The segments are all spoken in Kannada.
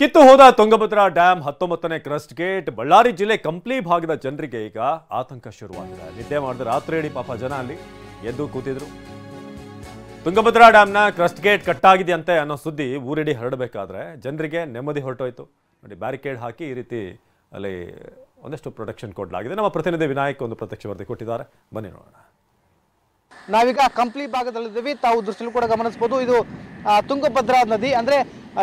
ಕಿತ್ತು ಹೋದ ತುಂಗಭದ್ರಾ ಡ್ಯಾಂ 19ನೇ ಕ್ರಸ್ಟ್ ಗೇಟ್ ಬಳ್ಳಾರಿ ಜಿಲ್ಲೆ ಕಂಪ್ಲಿ ಭಾಗದ ಜನರಿಗೆ ಈಗ ಆತಂಕ ಶುರುವಾಗಿದೆ. ನಿದ್ದೆ ಮಾಡಿದ ರಾತ್ರಿಯಿಡೀ ಪಾಪ ಜನ ಅಲ್ಲಿ ಎದ್ದು ಕೂತಿದ್ರು. ತುಂಗಭದ್ರಾ ಡ್ಯಾಂನ ಕ್ರಸ್ಟ್ ಗೇಟ್ ಕಟ್ಟಾಗಿದೆಯಂತೆ ಅನ್ನೋ ಸುದ್ದಿ ಊರಿಡೀ ಹರಡಬೇಕಾದ್ರೆ ಜನರಿಗೆ ನೆಮ್ಮದಿ ಹೊರಟೋಯ್ತು. ನೋಡಿ, ಬ್ಯಾರಿಕೇಡ್ ಹಾಕಿ ಈ ರೀತಿ ಅಲ್ಲಿ ಒಂದಷ್ಟು ಪ್ರೊಟೆಕ್ಷನ್ ಕೊಡಲಾಗಿದೆ. ನಮ್ಮ ಪ್ರತಿನಿಧಿ ವಿನಾಯಕ್ ಒಂದು ಪ್ರತ್ಯಕ್ಷ ವರದಿ ಕೊಟ್ಟಿದ್ದಾರೆ, ಬನ್ನಿ ನೋಡೋಣ. ನಾವೀಗ ಕಂಪ್ಲಿ ಭಾಗದಲ್ಲಿದ್ದೀವಿ. ತಾವು ದೃಷ್ಟಿಯಲ್ಲಿ ಕೂಡ ಗಮನಿಸಬಹುದು, ಇದು ತುಂಗಭದ್ರಾ ನದಿ ಅಂದ್ರೆ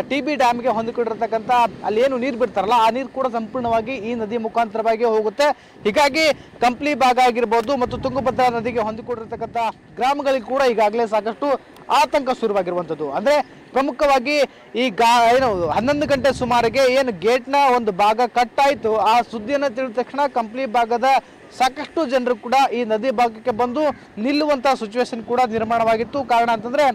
TB ಡ್ಯಾಮ್ಗೆ ಹೊಂದಿಕೊಂಡಿರತಕ್ಕಂಥ ಅಲ್ಲಿ ಏನು ನೀರು ಬಿಡ್ತಾರಲ್ಲ ಆ ನೀರು ಕೂಡ ಸಂಪೂರ್ಣವಾಗಿ ಈ ನದಿ ಮುಖಾಂತರವಾಗಿ ಹೋಗುತ್ತೆ. ಹೀಗಾಗಿ ಕಂಪ್ಲಿ ಭಾಗ ಆಗಿರ್ಬೋದು ಮತ್ತು ತುಂಗಭದ್ರಾ ನದಿಗೆ ಹೊಂದಿಕೊಂಡಿರತಕ್ಕಂಥ ಗ್ರಾಮಗಳಿಗೆ ಕೂಡ ಈಗಾಗಲೇ ಸಾಕಷ್ಟು ಆತಂಕ ಶುರುವಾಗಿರುವಂಥದ್ದು. ಅಂದ್ರೆ ಪ್ರಮುಖವಾಗಿ ಈ ಏನು 11 ಗಂಟೆ ಸುಮಾರಿಗೆ ಏನು ಗೇಟ್ನ ಒಂದು ಭಾಗ ಕಟ್ಟಾಯಿತು, ಆ ಸುದ್ದಿಯನ್ನು ತಿಳಿದ ತಕ್ಷಣ ಕಂಪ್ಲಿ ಭಾಗದ ಸಾಕಷ್ಟು ಜನರು ಕೂಡ ಈ ನದಿ ಭಾಗಕ್ಕೆ ಬಂದು ನಿಲ್ಲುವಂಥ ಸಿಚುವೇಶನ್ ಕೂಡ ನಿರ್ಮಾಣವಾಗಿತ್ತು. ಕಾರಣ ಅಂತಂದ್ರೆ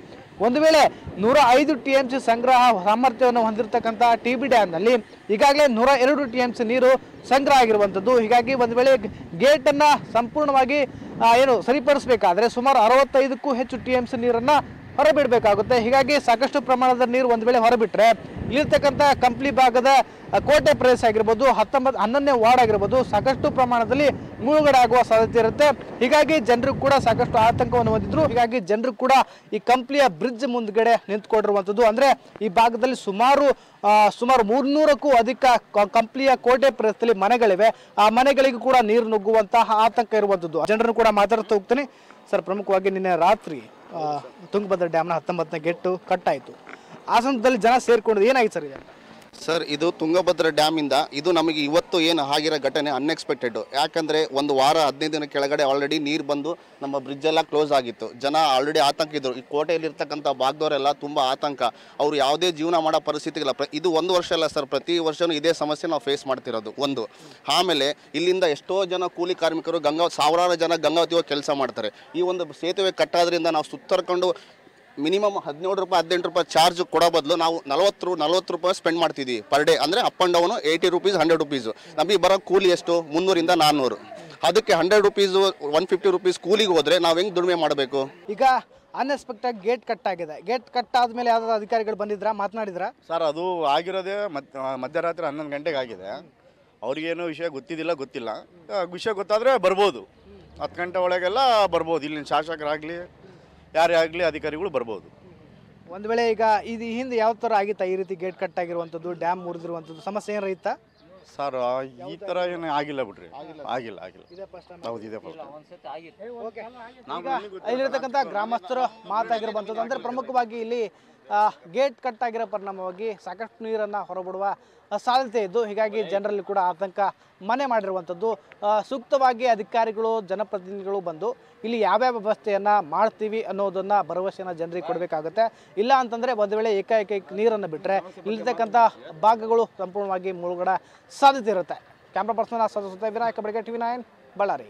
ಒಂದು ವೇಳೆ 105 TMC ಸಂಗ್ರಹ ಸಾಮರ್ಥ್ಯವನ್ನು ಹೊಂದಿರತಕ್ಕಂಥ TB ಡ್ಯಾಮ್ನಲ್ಲಿ ಈಗಾಗಲೇ 102 TMC ನೀರು ಸಂಗ್ರಹ ಆಗಿರುವಂಥದ್ದು. ಹೀಗಾಗಿ ಒಂದು ವೇಳೆ ಗೇಟನ್ನು ಸಂಪೂರ್ಣವಾಗಿ ಏನು ಸರಿಪಡಿಸಬೇಕಾದ್ರೆ ಸುಮಾರು 65ಕ್ಕೂ ಹೆಚ್ಚು TMC ನೀರನ್ನು ಹೊರಬಿಡಬೇಕಾಗುತ್ತೆ. ಹೀಗಾಗಿ ಸಾಕಷ್ಟು ಪ್ರಮಾಣದ ನೀರು ಒಂದು ವೇಳೆ ಹೊರಬಿಟ್ರೆ ಇಲ್ಲಿರ್ತಕ್ಕಂಥ ಕಂಪ್ಲಿ ಭಾಗದ ಕೋಟೆ ಪ್ರದೇಶ ಆಗಿರ್ಬೋದು, 11ನೇ ವಾರ್ಡ್ ಆಗಿರ್ಬೋದು, ಸಾಕಷ್ಟು ಪ್ರಮಾಣದಲ್ಲಿ ಮುಳುಗಡೆ ಆಗುವ ಸಾಧ್ಯತೆ ಇರುತ್ತೆ. ಹೀಗಾಗಿ ಜನರು ಕೂಡ ಸಾಕಷ್ಟು ಆತಂಕವನ್ನು ಹೊಂದಿದ್ರು. ಹೀಗಾಗಿ ಜನರು ಕೂಡ ಈ ಕಂಪ್ಲಿಯ ಬ್ರಿಡ್ಜ್ ಮುಂದ್ಗಡೆ ನಿಂತ್ಕೊಂಡಿರುವಂಥದ್ದು. ಅಂದ್ರೆ ಈ ಭಾಗದಲ್ಲಿ ಸುಮಾರು 300ಕ್ಕೂ ಅಧಿಕ ಕಂಪ್ಲಿಯ ಕೋಟೆ ಪ್ರದೇಶದಲ್ಲಿ ಮನೆಗಳಿವೆ. ಆ ಮನೆಗಳಿಗೂ ಕೂಡ ನೀರು ನುಗ್ಗುವಂತಹ ಆತಂಕ ಇರುವಂಥದ್ದು. ಜನರನ್ನು ಕೂಡ ಮಾತಾಡ್ತಾ ಹೋಗ್ತೀನಿ. ಸರ್, ಪ್ರಮುಖವಾಗಿ ನಿನ್ನೆ ರಾತ್ರಿ ತುಂಗಭದ್ರಾ ಡ್ಯಾಮ್ನ 19ನೇ ಗೇಟು ಕಟ್ಟಾಯಿತು. ಆ ಸಂದರ್ಭದಲ್ಲಿ ಜನ ಸೇರ್ಕೊಂಡಿದ್ದು ಏನಾಗಿತ್ತು ಸರ್? ಸರ್, ಇದು ತುಂಗಭದ್ರಾ ಡ್ಯಾಮಿಂದ ಇದು ನಮಗೆ ಇವತ್ತು ಏನು ಆಗಿರೋ ಘಟನೆ ಅನ್ಎಕ್ಸ್ಪೆಕ್ಟೆಡ್. ಯಾಕಂದರೆ ಒಂದು ವಾರ 15 ದಿನ ಕೆಳಗಡೆ ಆಲ್ರೆಡಿ ನೀರು ಬಂದು ನಮ್ಮ ಬ್ರಿಡ್ಜೆಲ್ಲ ಕ್ಲೋಸ್ ಆಗಿತ್ತು. ಜನ ಆಲ್ರೆಡಿ ಆತಂಕ ಇದ್ದರು. ಈ ಕೋಟೆಯಲ್ಲಿರ್ತಕ್ಕಂಥ ಭಾಗದವರೆಲ್ಲ ತುಂಬ ಆತಂಕ. ಅವರು ಯಾವುದೇ ಜೀವನ ಮಾಡೋ ಪರಿಸ್ಥಿತಿ ಇಲ್ಲ. ಇದು ಒಂದು ವರ್ಷ ಅಲ್ಲ ಸರ್, ಪ್ರತಿ ವರ್ಷವೂ ಇದೇ ಸಮಸ್ಯೆ ನಾವು ಫೇಸ್ ಮಾಡ್ತಿರೋದು ಒಂದು. ಆಮೇಲೆ ಇಲ್ಲಿಂದ ಎಷ್ಟೋ ಜನ ಕೂಲಿ ಕಾರ್ಮಿಕರು ಸಾವಿರಾರು ಜನ ಗಂಗಾವತಿ ಹೋಗಿ ಕೆಲಸ ಮಾಡ್ತಾರೆ. ಈ ಒಂದು ಸೇತುವೆ ಕಟ್ಟಾದ್ರಿಂದ ನಾವು ಸುತ್ತರ್ಕೊಂಡು ಮಿನಿಮಮ್ 17 ರೂಪಾಯಿ 18 ರೂಪಾಯಿ ಚಾರ್ಜ್ ಕೊಡೋ ಬದಲು ನಾವು 40 ರೂಪಾಯಿ ಸ್ಪೆಂಡ್ ಮಾಡ್ತಿದ್ದೀವಿ ಪರ್ ಡೇ. ಅಂದರೆ up and down 80 rupees 100 rupees. ನಮಗೆ ಬರೋ ಕೂಲಿ ಎಷ್ಟು? 300ರಿಂದ 400. ಅದಕ್ಕೆ 100 ರೂಪೀಸು 150 ರೂಪೀಸ್ ಕೂಲಿಗೆ ಹೋದರೆ ನಾವು ಹೆಂಗೆ ದುಡಿಮೆ ಮಾಡಬೇಕು? ಈಗ ಅನ್ಎಕ್ಸ್ಪೆಕ್ಟೆಡ್ ಗೇಟ್ ಕಟ್ ಆಗಿದೆ. ಗೇಟ್ ಕಟ್ ಆದಮೇಲೆ ಯಾವ್ದಾದ್ರು ಅಧಿಕಾರಿಗಳು ಬಂದಿದ್ರಾ, ಮಾತನಾಡಿದ್ರಾ? ಸರ್, ಅದು ಆಗಿರೋದೇ ಮಧ್ಯರಾತ್ರಿ 11 ಗಂಟೆಗೆ ಆಗಿದೆ. ಅವ್ರಿಗೇನು ವಿಷಯ ಗೊತ್ತಿಲ್ಲ. ವಿಷಯ ಗೊತ್ತಾದರೆ ಬರ್ಬೋದು, 10 ಗಂಟೆ ಒಳಗೆಲ್ಲ ಬರ್ಬೋದು. ಇಲ್ಲಿನ ಶಾಸಕರಾಗಲಿ ಯಾರೇ ಆಗಲಿ ಅಧಿಕಾರಿಗಳು ಬರ್ಬೋದು. ಒಂದು ವೇಳೆ ಈಗ ಇದು ಹಿಂದೆ ಯಾವ ಥರ ಆಗಿತ್ತಾ ಈ ರೀತಿ ಗೇಟ್ ಕಟ್ ಆಗಿರುವಂಥದ್ದು, ಡ್ಯಾಮ್ ಮುರಿದಿರುವಂಥದ್ದು ಸಮಸ್ಯೆ ಏನಾರ ಇತ್ತಾ? ಸರ್, ಈ ಥರ ಏನು ಆಗಿಲ್ಲ ಬಿಡ್ರಿ. ಆಗಿಲ್ಲ ಹೌದು, ಇದೆ ಫಸ್ಟ್. ಇಲ್ಲಿರ್ತಕ್ಕಂಥ ಗ್ರಾಮಸ್ಥರ ಮಾತಾಗಿರುವಂಥದ್ದು ಅಂದರೆ ಪ್ರಮುಖವಾಗಿ ಇಲ್ಲಿ ಗೇಟ್ ಕಟ್ ಆಗಿರೋ ಪರಿಣಾಮವಾಗಿ ಸಾಕಷ್ಟು ನೀರನ್ನು ಹೊರಬಿಡುವ ಸಾಧ್ಯತೆ ಇದ್ದು, ಹೀಗಾಗಿ ಜನರಲ್ಲಿ ಕೂಡ ಆತಂಕ ಮನೆ ಮಾಡಿರುವಂಥದ್ದು. ಸೂಕ್ತವಾಗಿ ಅಧಿಕಾರಿಗಳು ಜನಪ್ರತಿನಿಧಿಗಳು ಬಂದು ಇಲ್ಲಿ ಯಾವ್ಯಾವ ವ್ಯವಸ್ಥೆಯನ್ನು ಮಾಡ್ತೀವಿ ಅನ್ನೋದನ್ನು ಭರವಸೆಯನ್ನು ಜನರಿಗೆ ಕೊಡಬೇಕಾಗುತ್ತೆ. ಇಲ್ಲ ಅಂತಂದರೆ ಒಂದು ವೇಳೆ ಏಕಾಏಕಿ ನೀರನ್ನು ಬಿಟ್ಟರೆ ಇಲ್ಲಿರ್ತಕ್ಕಂಥ ಭಾಗಗಳು ಸಂಪೂರ್ಣವಾಗಿ ಮುಳುಗಡೆ ಸಾಧ್ಯತೆ ಇರುತ್ತೆ. ಕ್ಯಾಮ್ರಾ ಪರ್ಸನ್ ವಿನಾಯಕ ಬಡಿಗೆ TV9 ಬಳ್ಳಾರಿ.